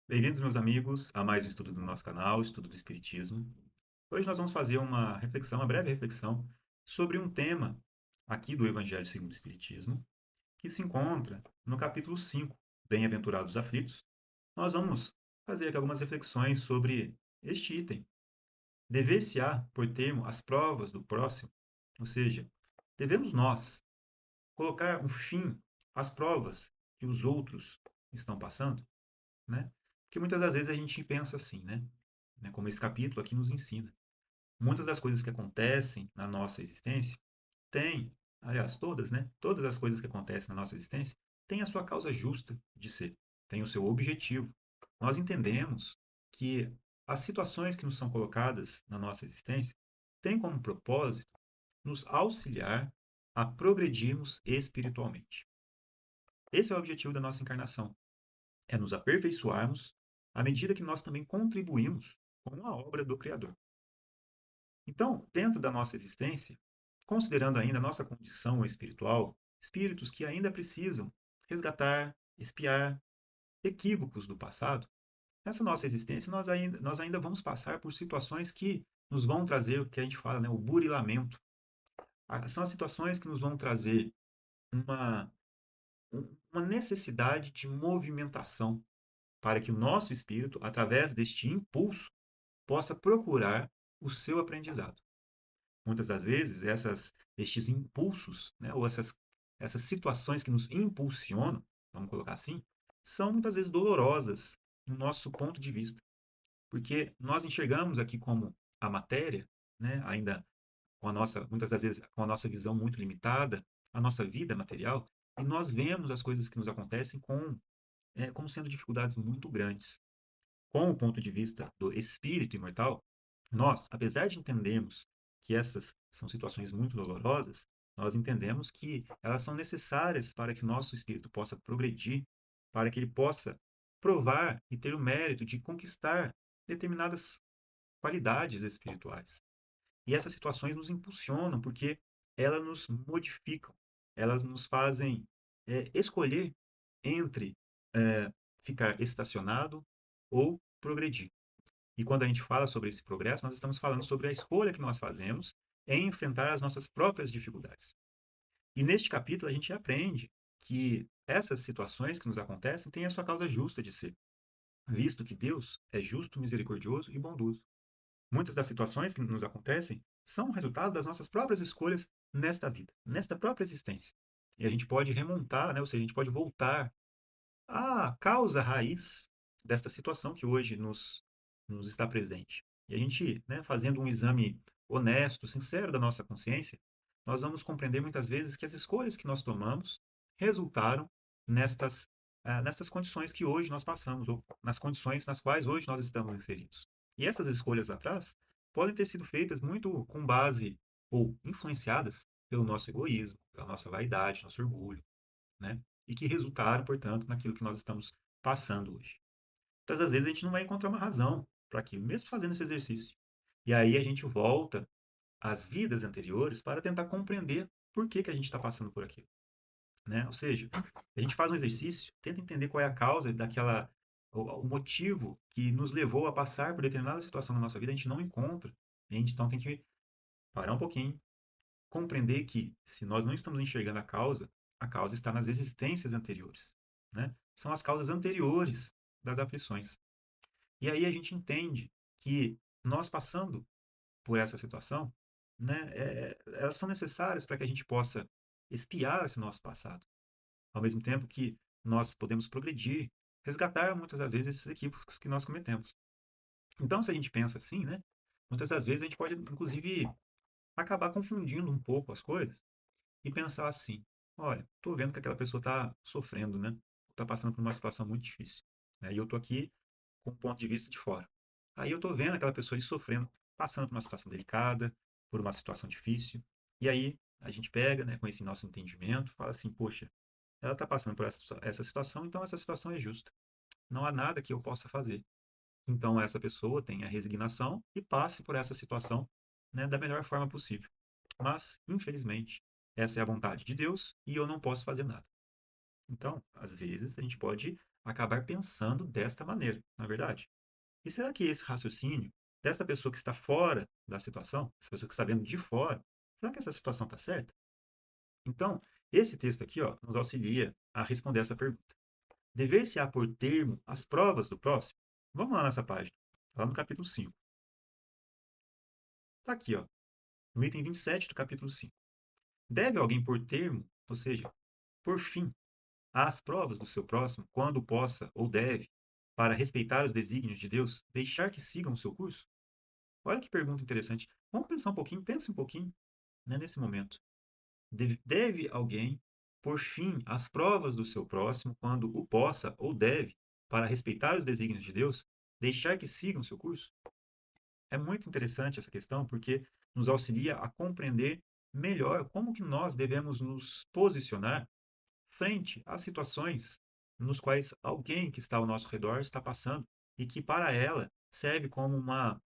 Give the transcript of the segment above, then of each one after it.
Bem-vindos, meus amigos, a mais um estudo do nosso canal, Estudo do Espiritismo. Hoje nós vamos fazer uma reflexão, uma breve reflexão, sobre um tema aqui do Evangelho segundo o Espiritismo, que se encontra no capítulo 5, Bem-aventurados os aflitos. Nós vamos fazer aqui algumas reflexões sobre este item. Dever-se-á, por termo, as provas do próximo, ou seja, devemos nós colocar um fim às provas que os outros estão passando, né? Porque muitas das vezes a gente pensa assim, né? Como esse capítulo aqui nos ensina. Muitas das coisas que acontecem na nossa existência têm, aliás, todas, né? Todas as coisas que acontecem na nossa existência têm a sua causa justa de ser, têm o seu objetivo. Nós entendemos que as situações que nos são colocadas na nossa existência têm como propósito nos auxiliar a progredirmos espiritualmente. Esse é o objetivo da nossa encarnação, é nos aperfeiçoarmos à medida que nós também contribuímos com a obra do Criador. Então, dentro da nossa existência, considerando ainda a nossa condição espiritual, espíritos que ainda precisam resgatar, expiar equívocos do passado, nessa nossa existência nós ainda vamos passar por situações que nos vão trazer o que a gente fala, né, o burilamento. São as situações que nos vão trazer uma, uma necessidade de movimentação para que o nosso espírito, através deste impulso, possa procurar o seu aprendizado. Muitas das vezes, estes impulsos, né, ou essas situações que nos impulsionam, vamos colocar assim, são muitas vezes dolorosas no nosso ponto de vista, porque nós enxergamos aqui como a matéria, né, ainda muitas das vezes com a nossa visão muito limitada, a nossa vida material, e nós vemos as coisas que nos acontecem como sendo dificuldades muito grandes. Com o ponto de vista do espírito imortal, nós, apesar de entendermos que essas são situações muito dolorosas, nós entendemos que elas são necessárias para que o nosso espírito possa progredir, para que ele possa provar e ter o mérito de conquistar determinadas qualidades espirituais. E essas situações nos impulsionam porque elas nos modificam, elas nos fazem escolher entre ficar estacionado ou progredir. E quando a gente fala sobre esse progresso, nós estamos falando sobre a escolha que nós fazemos em enfrentar as nossas próprias dificuldades. E neste capítulo a gente aprende que essas situações que nos acontecem têm a sua causa justa de ser, visto que Deus é justo, misericordioso e bondoso. Muitas das situações que nos acontecem são o resultado das nossas próprias escolhas nesta vida, nesta própria existência. E a gente pode remontar, né? Ou seja, a gente pode voltar à causa raiz desta situação que hoje nos está presente. E a gente, né, fazendo um exame honesto, sincero da nossa consciência, nós vamos compreender muitas vezes que as escolhas que nós tomamos resultaram nestas condições que hoje nós passamos, ou nas condições nas quais hoje nós estamos inseridos. E essas escolhas lá atrás podem ter sido feitas muito com base ou influenciadas pelo nosso egoísmo, pela nossa vaidade, nosso orgulho, né? E que resultaram, portanto, naquilo que nós estamos passando hoje. Muitas das vezes a gente não vai encontrar uma razão para aquilo, mesmo fazendo esse exercício. E aí a gente volta às vidas anteriores para tentar compreender por que, que a gente está passando por aquilo, né? Ou seja, a gente faz um exercício, tenta entender qual é a causa o motivo que nos levou a passar por determinada situação na nossa vida, a gente não encontra. A gente então tem que parar um pouquinho, compreender que se nós não estamos enxergando a causa está nas existências anteriores, né? São as causas anteriores das aflições. E aí a gente entende que nós passando por essa situação, né, elas são necessárias para que a gente possa espiar esse nosso passado, ao mesmo tempo que nós podemos progredir, resgatar muitas das vezes esses equívocos que nós cometemos. Então, se a gente pensa assim, né, muitas das vezes a gente pode, inclusive, acabar confundindo um pouco as coisas e pensar assim: olha, estou vendo que aquela pessoa está sofrendo, né? Está passando por uma situação muito difícil, né? E eu estou aqui com o ponto de vista de fora. Aí eu estou vendo aquela pessoa ali sofrendo, passando por uma situação delicada, por uma situação difícil. E aí a gente pega, né, com esse nosso entendimento, fala assim: poxa, ela está passando por essa situação, então essa situação é justa. Não há nada que eu possa fazer. Então essa pessoa tenha resignação e passe por essa situação, né, da melhor forma possível. Mas, infelizmente, essa é a vontade de Deus e eu não posso fazer nada. Então, às vezes, a gente pode acabar pensando desta maneira, não é verdade? E será que esse raciocínio desta pessoa que está fora da situação, essa pessoa que está vendo de fora, será que essa situação está certa? Então, esse texto aqui, ó, nos auxilia a responder essa pergunta. Dever-se-á por termo as provas do próximo? Vamos lá nessa página, lá no capítulo 5. Está aqui, ó, no item 27 do capítulo 5. Deve alguém por termo, ou seja, por fim, às provas do seu próximo, quando possa ou deve, para respeitar os desígnios de Deus, deixar que sigam o seu curso? Olha que pergunta interessante. Vamos pensar um pouquinho, pense um pouquinho, né, nesse momento. Deve alguém por fim às provas do seu próximo, quando o possa ou deve, para respeitar os desígnios de Deus, deixar que sigam o seu curso? É muito interessante essa questão, porque nos auxilia a compreender melhor como que nós devemos nos posicionar frente às situações nos quais alguém que está ao nosso redor está passando e que para ela serve como uma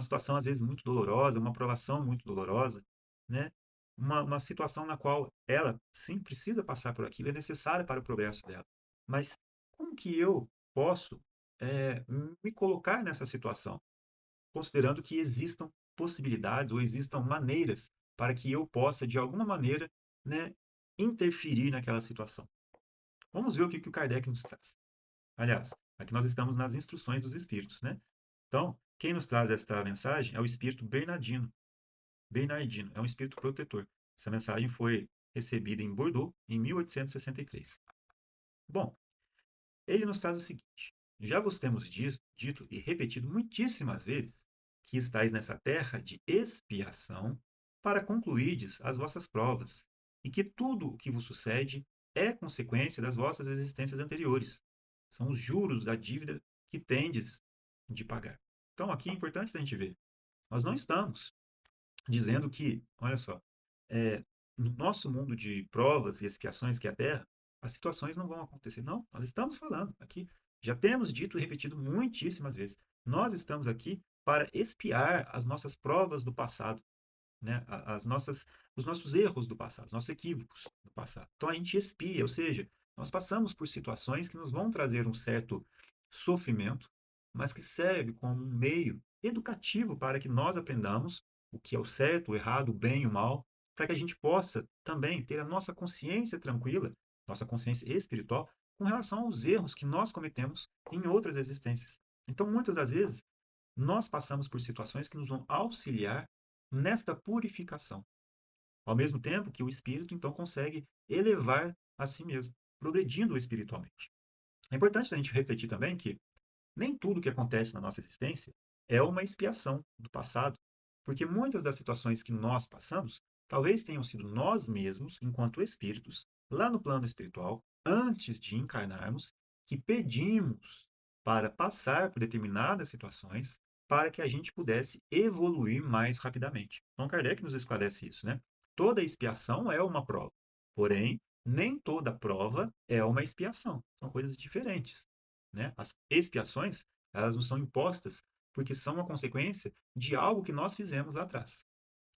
situação às vezes muito dolorosa, uma provação muito dolorosa, né? Uma situação na qual ela sim precisa passar por aquilo, é necessária para o progresso dela. Mas como que eu posso me colocar nessa situação, considerando que existam possibilidades ou existam maneiras para que eu possa de alguma maneira, né, interferir naquela situação? Vamos ver o que o Kardec nos traz. Aliás, aqui nós estamos nas instruções dos espíritos, né? Então, quem nos traz esta mensagem é o espírito Bernardino. Bernardino é um espírito protetor. Essa mensagem foi recebida em Bordeaux em 1863. Bom, ele nos traz o seguinte: já vos temos dito e repetido muitíssimas vezes que estáis nessa terra de expiação para concluirdes as vossas provas, e que tudo o que vos sucede é consequência das vossas existências anteriores. São os juros da dívida que tendes de pagar. Então, aqui é importante a gente ver. Nós não estamos dizendo que, olha só, no nosso mundo de provas e expiações, que é a Terra, as situações não vão acontecer. Não, nós estamos falando aqui, já temos dito e repetido muitíssimas vezes, nós estamos aqui para expiar as nossas provas do passado, né? Os nossos erros do passado, os nossos equívocos do passado. Então a gente expia, ou seja, nós passamos por situações que nos vão trazer um certo sofrimento, mas que serve como um meio educativo para que nós aprendamos o que é o certo, o errado, o bem e o mal, para que a gente possa também ter a nossa consciência tranquila, nossa consciência espiritual, com relação aos erros que nós cometemos em outras existências. Então, muitas das vezes, nós passamos por situações que nos vão auxiliar nesta purificação, ao mesmo tempo que o espírito então consegue elevar a si mesmo, progredindo espiritualmente. É importante a gente refletir também que nem tudo que acontece na nossa existência é uma expiação do passado, porque muitas das situações que nós passamos talvez tenham sido nós mesmos, enquanto espíritos, lá no plano espiritual, antes de encarnarmos, que pedimos para passar por determinadas situações para que a gente pudesse evoluir mais rapidamente. Então, Kardec nos esclarece isso, né? Toda expiação é uma prova, porém, nem toda prova é uma expiação. São coisas diferentes, né? As expiações, elas não são impostas porque são uma consequência de algo que nós fizemos lá atrás.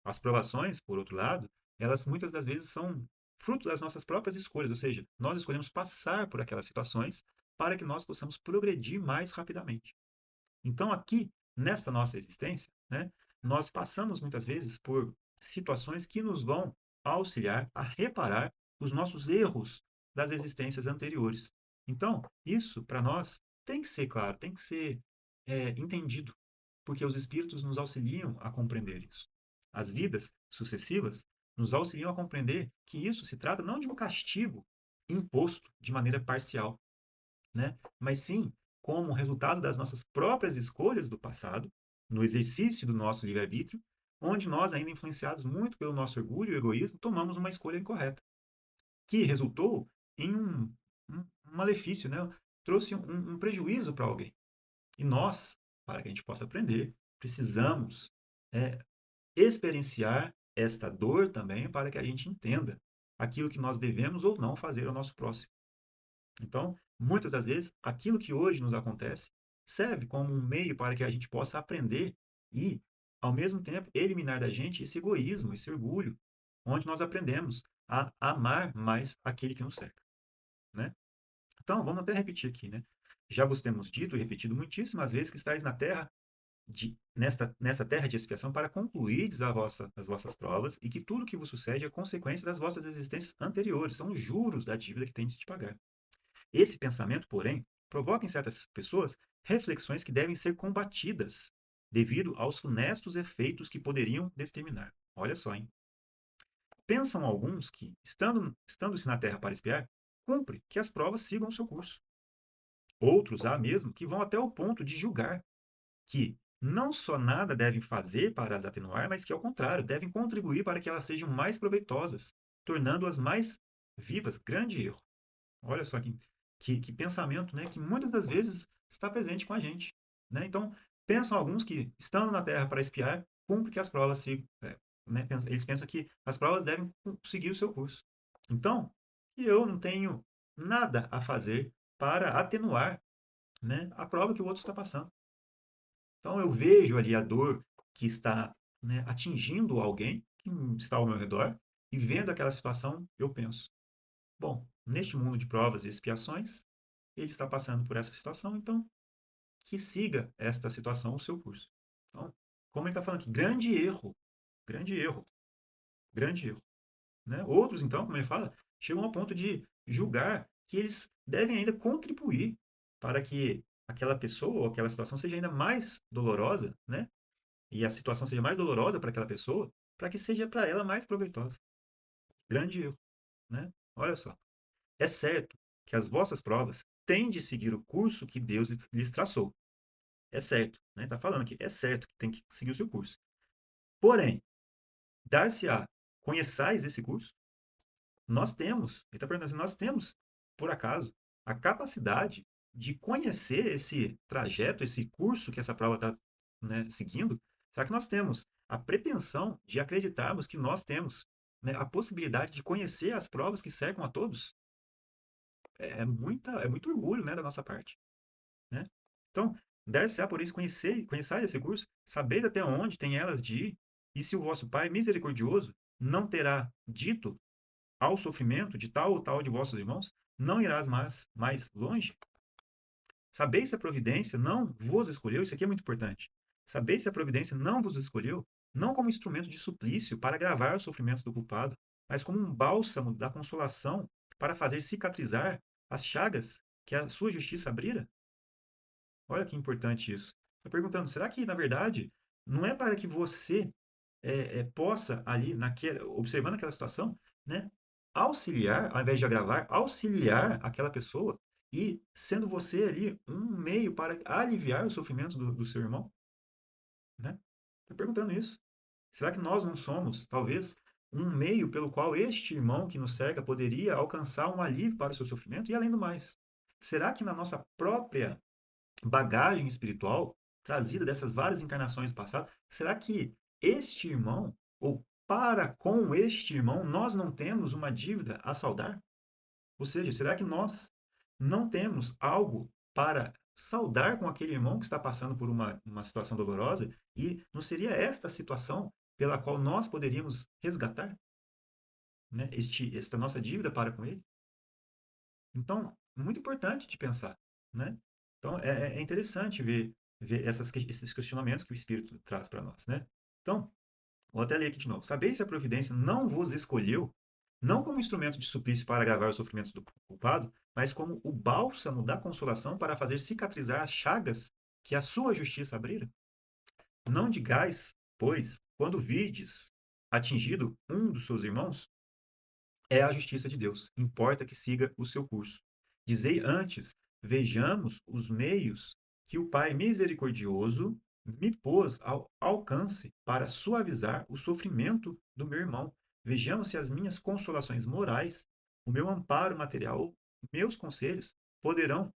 As provações, por outro lado, elas muitas das vezes são fruto das nossas próprias escolhas, ou seja, nós escolhemos passar por aquelas situações para que nós possamos progredir mais rapidamente. Então, aqui, nesta nossa existência, né, nós passamos muitas vezes por situações que nos vão auxiliar a reparar os nossos erros das existências anteriores. Então, isso, para nós, tem que ser claro, tem que ser entendido, porque os espíritos nos auxiliam a compreender isso. As vidas sucessivas nos auxiliam a compreender que isso se trata não de um castigo imposto de maneira parcial, né? Mas sim como resultado das nossas próprias escolhas do passado, no exercício do nosso livre-arbítrio, onde nós, ainda influenciados muito pelo nosso orgulho e egoísmo, tomamos uma escolha incorreta, que resultou em um malefício, né? Trouxe um prejuízo para alguém. E nós, para que a gente possa aprender, precisamos é, experienciar esta dor também para que a gente entenda aquilo que nós devemos ou não fazer ao nosso próximo. Então, muitas das vezes, aquilo que hoje nos acontece serve como um meio para que a gente possa aprender e, ao mesmo tempo, eliminar da gente esse egoísmo, esse orgulho, onde nós aprendemos a amar mais aquele que nos cerca, né? Então, vamos até repetir aqui, né? Já vos temos dito e repetido muitíssimas vezes que estáis na terra nessa terra de expiação para concluirdes as vossas provas e que tudo que vos sucede é consequência das vossas existências anteriores, são os juros da dívida que tendes de pagar. Esse pensamento, porém, provoca em certas pessoas reflexões que devem ser combatidas devido aos funestos efeitos que poderiam determinar. Olha só, hein? Pensam alguns que, estando-se na terra para espiar, cumpre que as provas sigam o seu curso. Outros há mesmo que vão até o ponto de julgar que não só nada devem fazer para as atenuar, mas que, ao contrário, devem contribuir para que elas sejam mais proveitosas, tornando-as mais vivas. Grande erro. Olha só que pensamento, né, que muitas das vezes está presente com a gente. Né? Então, pensam alguns que, estando na Terra para espiar, cumpre que as provas se, né, eles pensam que as provas devem seguir o seu curso. Então, eu não tenho nada a fazer para atenuar, né, a prova que o outro está passando. Então eu vejo ali a dor que está, né, atingindo alguém que está ao meu redor e vendo aquela situação, eu penso, bom, neste mundo de provas e expiações, ele está passando por essa situação, então que siga esta situação o seu curso. Então, como ele está falando aqui, grande erro, grande erro. Né? Outros, então, como ele fala, chegam ao ponto de julgar que eles devem ainda contribuir para que aquela pessoa ou aquela situação seja ainda mais dolorosa, né? E a situação seja mais dolorosa para aquela pessoa, para que seja para ela mais proveitosa. Grande erro, né? Olha só. É certo que as vossas provas têm de seguir o curso que Deus lhes traçou. É certo, né? Está falando aqui. É certo que tem que seguir o seu curso. Porém, dar-se-á, conheçais esse curso? Ele está perguntando assim, nós temos, por acaso, a capacidade de conhecer esse trajeto, esse curso que essa prova está, né, seguindo? Será que nós temos a pretensão de acreditarmos que nós temos, né, a possibilidade de conhecer as provas que cercam a todos? É muito orgulho, né, da nossa parte, né? Então, dar-se-á por isso conheçais esse curso, sabeis até onde tem elas de ir, e se o vosso Pai misericordioso não terá dito ao sofrimento de tal ou tal de vossos irmãos, não irás mais longe? Sabeis se a providência não vos escolheu, isso aqui é muito importante. Sabeis se a providência não vos escolheu, não como instrumento de suplício para agravar os sofrimentos do culpado, mas como um bálsamo da consolação para fazer cicatrizar as chagas que a sua justiça abrira? Olha que importante isso. Estou perguntando, será que, na verdade, não é para que você possa ali, observando aquela situação, né, auxiliar, ao invés de agravar, auxiliar aquela pessoa e sendo você ali um meio para aliviar o sofrimento do seu irmão? Né? Estou perguntando isso. Será que nós não somos, talvez, um meio pelo qual este irmão que nos cerca poderia alcançar um alívio para o seu sofrimento? E além do mais, será que na nossa própria bagagem espiritual trazida dessas várias encarnações do passado, será que este irmão, ou para com este irmão, nós não temos uma dívida a saldar? Ou seja, será que nós não temos algo para saldar com aquele irmão que está passando por uma situação dolorosa? E não seria esta a situação pela qual nós poderíamos resgatar, né, esta nossa dívida para com ele? Então, muito importante de pensar, né? Então, é interessante ver esses questionamentos que o Espírito traz para nós, né? Então, vou até ler aqui de novo. Sabeis se a providência não vos escolheu, não como instrumento de suplício para agravar os sofrimentos do culpado, mas como o bálsamo da consolação para fazer cicatrizar as chagas que a sua justiça abrira? Não digais, pois, quando vides atingido um dos seus irmãos, é a justiça de Deus. Importa que siga o seu curso. Dizei antes: vejamos os meios que o Pai misericordioso me pôs ao alcance para suavizar o sofrimento do meu irmão. Vejamos se as minhas consolações morais, o meu amparo material, meus conselhos poderão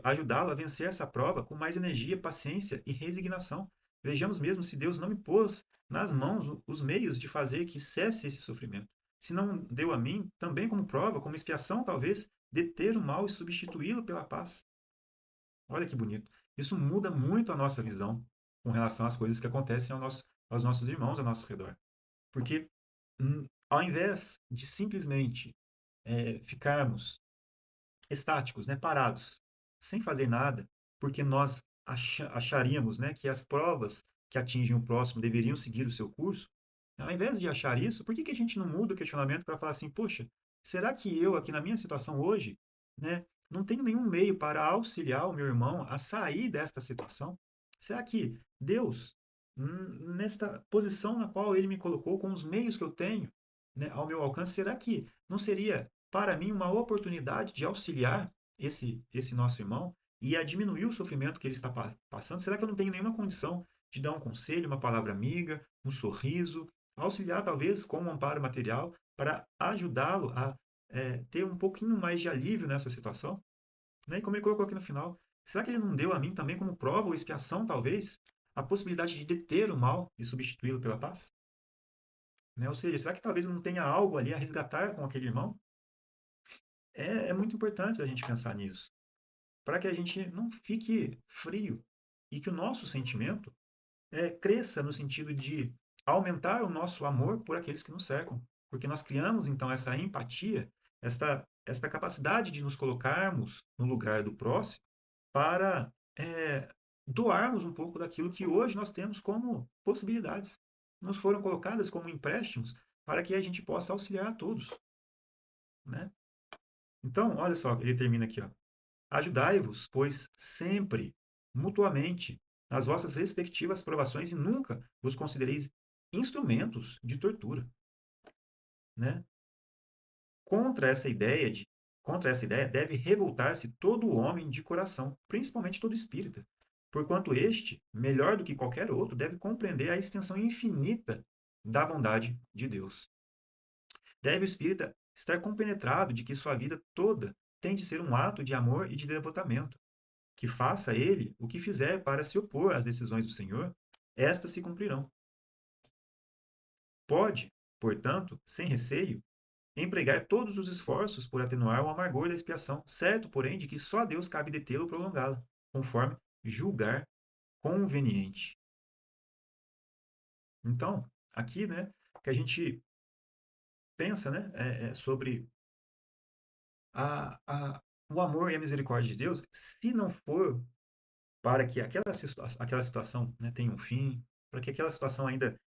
ajudá-lo a vencer essa prova com mais energia, paciência e resignação. Vejamos mesmo se Deus não me pôs nas mãos os meios de fazer que cesse esse sofrimento. Se não deu a mim, também como prova, como expiação, talvez, deter o mal e substituí-lo pela paz. Olha que bonito. Isso muda muito a nossa visão com relação às coisas que acontecem aos nossos irmãos ao nosso redor. Porque, ao invés de simplesmente ficarmos estáticos, né, parados, sem fazer nada, porque nós acharíamos, né, que as provas que atingem o próximo deveriam seguir o seu curso, ao invés de achar isso, por que que a gente não muda o questionamento para falar assim, poxa, será que eu aqui na minha situação hoje, né, não tenho nenhum meio para auxiliar o meu irmão a sair desta situação? Será que Deus, nesta posição na qual ele me colocou, com os meios que eu tenho, né, ao meu alcance, será que não seria para mim uma oportunidade de auxiliar esse nosso irmão e a diminuir o sofrimento que ele está passando? Será que eu não tenho nenhuma condição de dar um conselho, uma palavra amiga, um sorriso, auxiliar talvez com um amparo material para ajudá-lo a ter um pouquinho mais de alívio nessa situação? Né? E como ele colocou aqui no final, será que ele não deu a mim também como prova ou expiação, talvez, a possibilidade de deter o mal e substituí-lo pela paz? Né? Ou seja, será que talvez não tenha algo ali a resgatar com aquele irmão? É muito importante a gente pensar nisso, para que a gente não fique frio e que o nosso sentimento cresça no sentido de aumentar o nosso amor por aqueles que nos cercam. Porque nós criamos, então, essa empatia, esta capacidade de nos colocarmos no lugar do próximo para doarmos um pouco daquilo que hoje nós temos como possibilidades. Nos foram colocadas como empréstimos para que a gente possa auxiliar a todos. Né? Então, olha só, ele termina aqui, ó. Ajudai-vos, pois, sempre, mutuamente, nas vossas respectivas provações e nunca vos considereis instrumentos de tortura, né? Contra essa ideia de, contra essa ideia deve revoltar-se todo homem de coração, principalmente todo espírita, porquanto este, melhor do que qualquer outro, deve compreender a extensão infinita da bondade de Deus. Deve o espírita estar compenetrado de que sua vida toda tem de ser um ato de amor e de devotamento, que faça ele o que fizer para se opor às decisões do Senhor, estas se cumprirão. Pode, portanto, sem receio, empregar todos os esforços por atenuar o amargor da expiação, certo, porém, de que só a Deus cabe detê-lo ou prolongá-la, conforme julgar conveniente. Então, aqui, né, que a gente pensa, né, sobre a, o amor e a misericórdia de Deus, se não for para que aquela situação, né, tenha um fim, para que aquela situação ainda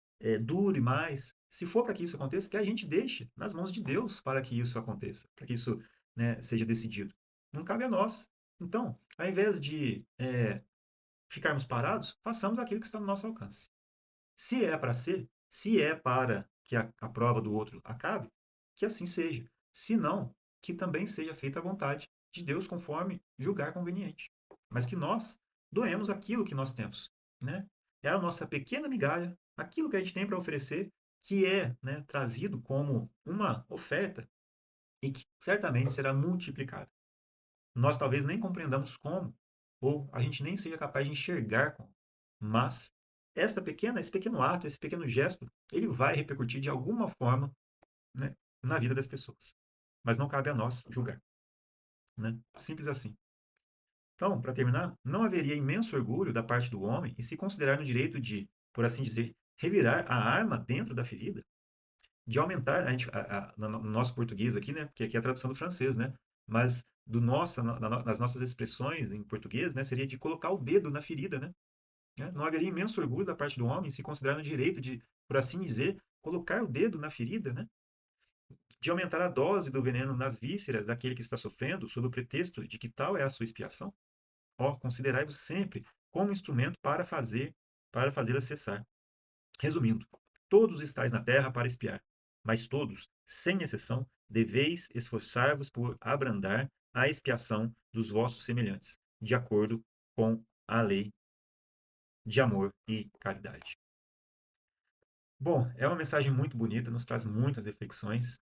dure mais. Se for para que isso aconteça, que a gente deixe nas mãos de Deus para que isso aconteça, para que isso, né, seja decidido. Não cabe a nós. Então, ao invés de ficarmos parados, façamos aquilo que está no nosso alcance. Se é para ser, se é para que a prova do outro acabe, que assim seja. Se não, que também seja feita a vontade de Deus conforme julgar conveniente. Mas que nós doemos aquilo que nós temos. Né? É a nossa pequena migalha, aquilo que a gente tem para oferecer, que é, né, trazido como uma oferta e que certamente será multiplicado. Nós talvez nem compreendamos como, ou a gente nem seja capaz de enxergar como. Mas esse pequeno ato, esse pequeno gesto, ele vai repercutir de alguma forma, né, na vida das pessoas. Mas não cabe a nós julgar. Né? Simples assim. Então, para terminar, não haveria imenso orgulho da parte do homem em se considerar no direito de, por assim dizer, revirar a arma dentro da ferida? De aumentar, no nosso português aqui, né, porque aqui é a tradução do francês, né, mas nas nossas expressões em português, né, seria de colocar o dedo na ferida, né? Não haveria imenso orgulho da parte do homem se considerar no direito de, por assim dizer, colocar o dedo na ferida, né? De aumentar a dose do veneno nas vísceras daquele que está sofrendo, sob o pretexto de que tal é a sua expiação? Ó, considerai-vos sempre como instrumento para fazê-la cessar. Resumindo, todos estáis na terra para espiar, mas todos, sem exceção, deveis esforçar-vos por abrandar a expiação dos vossos semelhantes, de acordo com a lei de amor e caridade. Bom, é uma mensagem muito bonita, nos traz muitas reflexões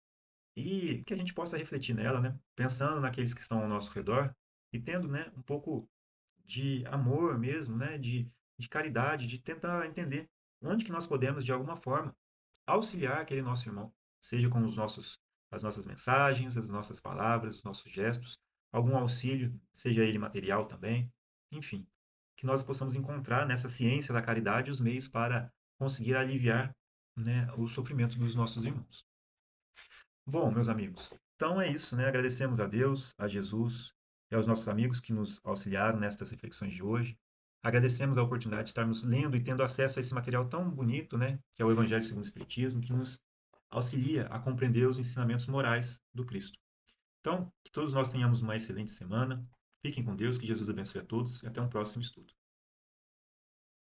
e que a gente possa refletir nela, né? Pensando naqueles que estão ao nosso redor e tendo, né, um pouco de amor mesmo, né? De caridade, de tentar entender onde que nós podemos, de alguma forma, auxiliar aquele nosso irmão, seja com as nossas mensagens, as nossas palavras, os nossos gestos, algum auxílio, seja ele material também, enfim, que nós possamos encontrar nessa ciência da caridade os meios para conseguir aliviar, né, o sofrimento dos nossos irmãos. Bom, meus amigos, Então é isso, né? Agradecemos a Deus, a Jesus e aos nossos amigos que nos auxiliaram nestas reflexões de hoje. Agradecemos a oportunidade de estarmos lendo e tendo acesso a esse material tão bonito, né? Que é o Evangelho segundo o Espiritismo, que nos auxilia a compreender os ensinamentos morais do Cristo. Então, que todos nós tenhamos uma excelente semana. Fiquem com Deus, que Jesus abençoe a todos e até um próximo estudo.